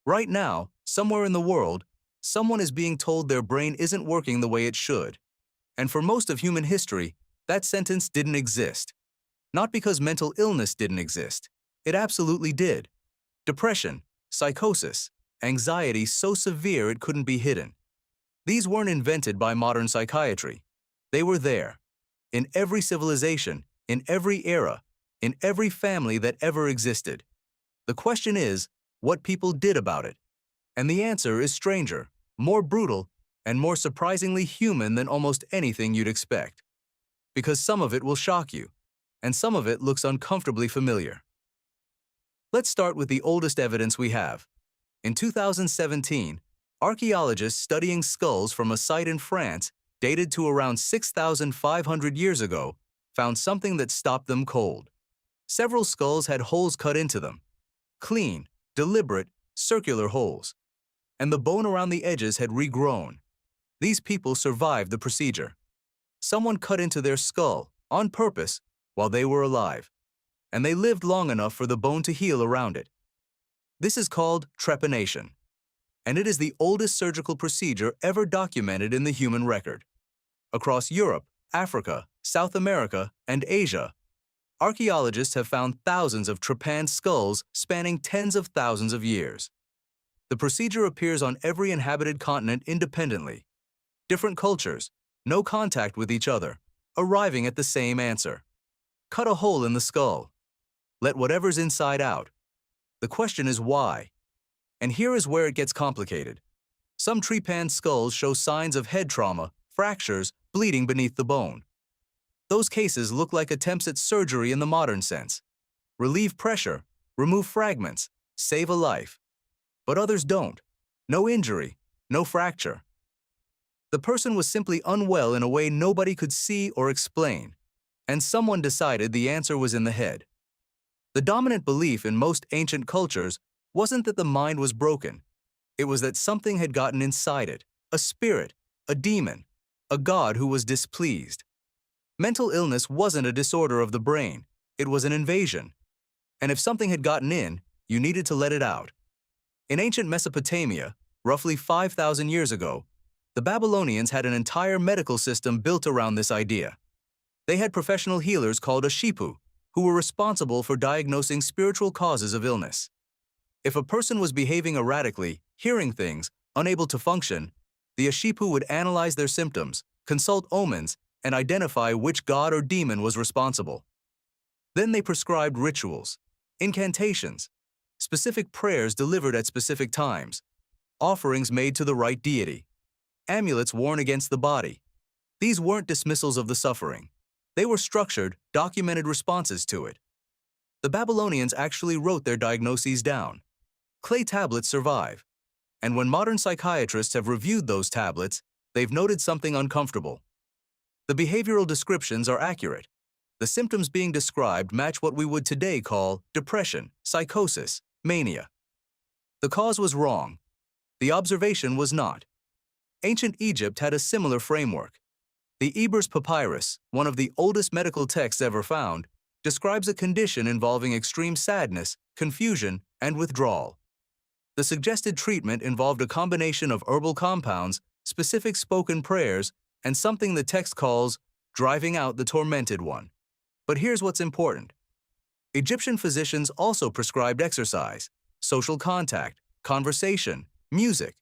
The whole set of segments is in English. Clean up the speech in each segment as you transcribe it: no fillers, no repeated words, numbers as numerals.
Right now, somewhere in the world, someone is being told their brain isn't working the way it should. And for most of human history, that sentence didn't exist. Not because mental illness didn't exist. It absolutely did. Depression, psychosis, anxiety so severe it couldn't be hidden. These weren't invented by modern psychiatry. They were there. In every civilization, in every era, in every family that ever existed. The question is, what people did about it. And the answer is stranger, more brutal, and more surprisingly human than almost anything you'd expect. Because some of it will shock you, and some of it looks uncomfortably familiar. Let's start with the oldest evidence we have. In 2017, archaeologists studying skulls from a site in France dated to around 6,500 years ago found something that stopped them cold. Several skulls had holes cut into them. Clean, deliberate, circular holes. And the bone around the edges had regrown. These people survived the procedure. Someone cut into their skull, on purpose, while they were alive. And they lived long enough for the bone to heal around it. This is called trepanation. And it is the oldest surgical procedure ever documented in the human record. Across Europe, Africa, South America, and Asia, archaeologists have found thousands of trepanned skulls spanning tens of thousands of years. The procedure appears on every inhabited continent independently. Different cultures, no contact with each other, arriving at the same answer. Cut a hole in the skull. Let whatever's inside out. The question is why? And here is where it gets complicated. Some trepanned skulls show signs of head trauma, fractures, bleeding beneath the bone. Those cases look like attempts at surgery in the modern sense. Relieve pressure, remove fragments, save a life. But others don't. No injury, no fracture. The person was simply unwell in a way nobody could see or explain, and someone decided the answer was in the head. The dominant belief in most ancient cultures wasn't that the mind was broken. It was that something had gotten inside it, a spirit, a demon, a god who was displeased. Mental illness wasn't a disorder of the brain, it was an invasion. And if something had gotten in, you needed to let it out. In ancient Mesopotamia, roughly 5,000 years ago, the Babylonians had an entire medical system built around this idea. They had professional healers called ashipu, who were responsible for diagnosing spiritual causes of illness. If a person was behaving erratically, hearing things, unable to function, the ashipu would analyze their symptoms, consult omens, and identify which god or demon was responsible. Then they prescribed rituals, incantations, specific prayers delivered at specific times, offerings made to the right deity, amulets worn against the body. These weren't dismissals of the suffering. They were structured, documented responses to it. The Babylonians actually wrote their diagnoses down. Clay tablets survive. And when modern psychiatrists have reviewed those tablets, they've noted something uncomfortable. The behavioral descriptions are accurate. The symptoms being described match what we would today call depression, psychosis, mania. The cause was wrong. The observation was not. Ancient Egypt had a similar framework. The Ebers Papyrus, one of the oldest medical texts ever found, describes a condition involving extreme sadness, confusion, and withdrawal. The suggested treatment involved a combination of herbal compounds, specific spoken prayers, and something the text calls driving out the tormented one. But here's what's important. Egyptian physicians also prescribed exercise, social contact, conversation, music.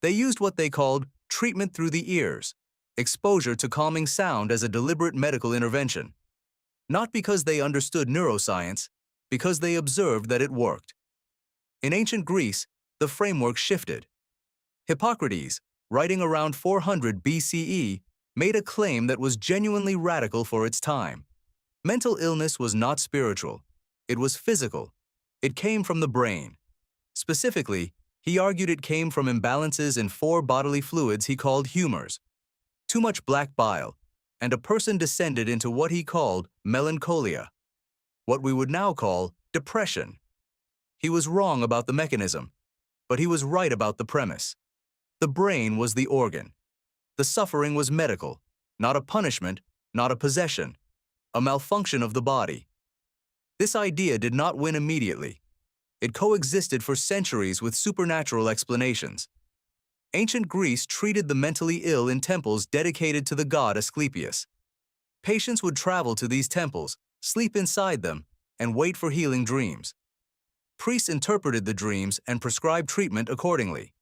They used what they called treatment through the ears, exposure to calming sound as a deliberate medical intervention. Not because they understood neuroscience, because they observed that it worked. In ancient Greece, the framework shifted. Hippocrates, writing around 400 BCE, made a claim that was genuinely radical for its time. Mental illness was not spiritual. It was physical. It came from the brain. Specifically, he argued it came from imbalances in 4 bodily fluids he called humors. Too much black bile, and a person descended into what he called melancholia, what we would now call depression. He was wrong about the mechanism, but he was right about the premise. The brain was the organ. The suffering was medical, not a punishment, not a possession, a malfunction of the body. This idea did not win immediately. It coexisted for centuries with supernatural explanations. Ancient Greece treated the mentally ill in temples dedicated to the god Asclepius. Patients would travel to these temples, sleep inside them, and wait for healing dreams. Priests interpreted the dreams and prescribed treatment accordingly.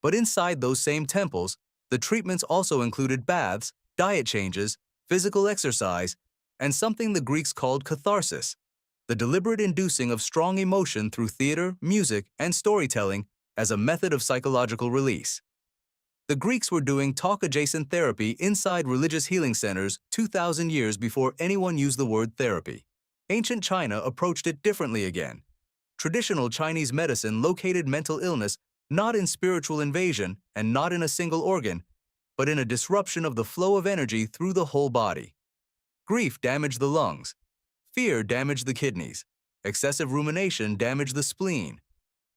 But inside those same temples, the treatments also included baths, diet changes, physical exercise, and something the Greeks called catharsis, the deliberate inducing of strong emotion through theater, music, and storytelling as a method of psychological release. The Greeks were doing talk-adjacent therapy inside religious healing centers 2,000 years before anyone used the word therapy. Ancient China approached it differently again. Traditional Chinese medicine located mental illness not in spiritual invasion and not in a single organ, but in a disruption of the flow of energy through the whole body. Grief damaged the lungs. Fear damaged the kidneys. Excessive rumination damaged the spleen.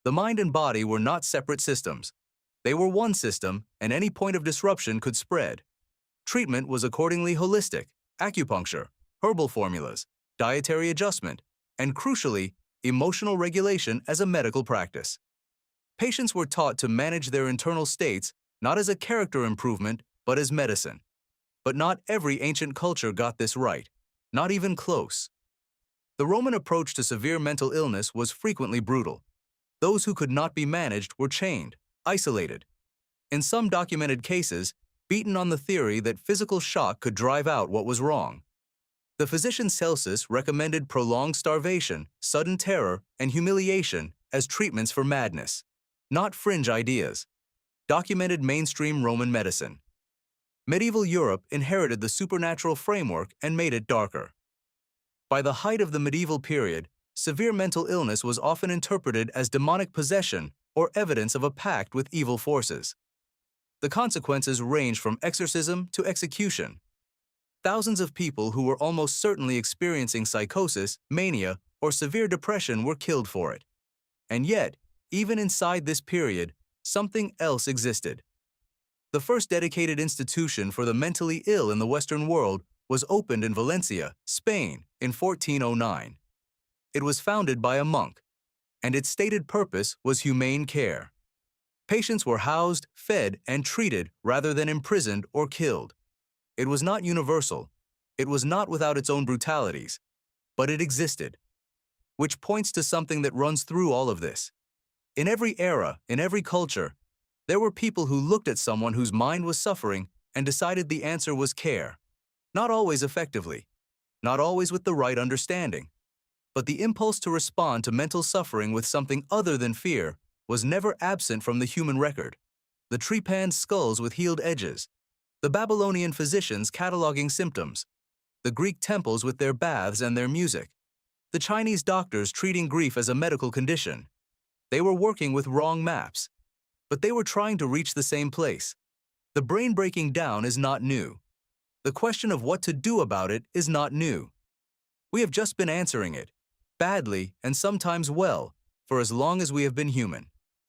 The mind and body were not separate systems. They were one system, and any point of disruption could spread. Treatment was accordingly holistic: acupuncture, herbal formulas, dietary adjustment, and crucially, emotional regulation as a medical practice. Patients were taught to manage their internal states not as a character improvement, but as medicine. But not every ancient culture got this right, not even close. The Roman approach to severe mental illness was frequently brutal. Those who could not be managed were chained, isolated. In some documented cases, beaten on the theory that physical shock could drive out what was wrong. The physician Celsus recommended prolonged starvation, sudden terror, and humiliation as treatments for madness, not fringe ideas. Documented mainstream Roman medicine. Medieval Europe inherited the supernatural framework and made it darker. By the height of the medieval period, severe mental illness was often interpreted as demonic possession or evidence of a pact with evil forces. The consequences ranged from exorcism to execution. Thousands of people who were almost certainly experiencing psychosis, mania, or severe depression were killed for it. And yet, even inside this period, something else existed. The first dedicated institution for the mentally ill in the Western world was opened in Valencia, Spain, in 1409. It was founded by a monk, and its stated purpose was humane care. Patients were housed, fed, and treated rather than imprisoned or killed. It was not universal. It was not without its own brutalities, but it existed. Which points to something that runs through all of this. In every era, in every culture, there were people who looked at someone whose mind was suffering and decided the answer was care. Not always effectively, not always with the right understanding. But the impulse to respond to mental suffering with something other than fear was never absent from the human record. The trepaned skulls with healed edges, the Babylonian physicians cataloging symptoms, the Greek temples with their baths and their music, the Chinese doctors treating grief as a medical condition. They were working with wrong maps, but they were trying to reach the same place. The brain breaking down is not new. The question of what to do about it is not new. We have just been answering it, badly and sometimes well, for as long as we have been human.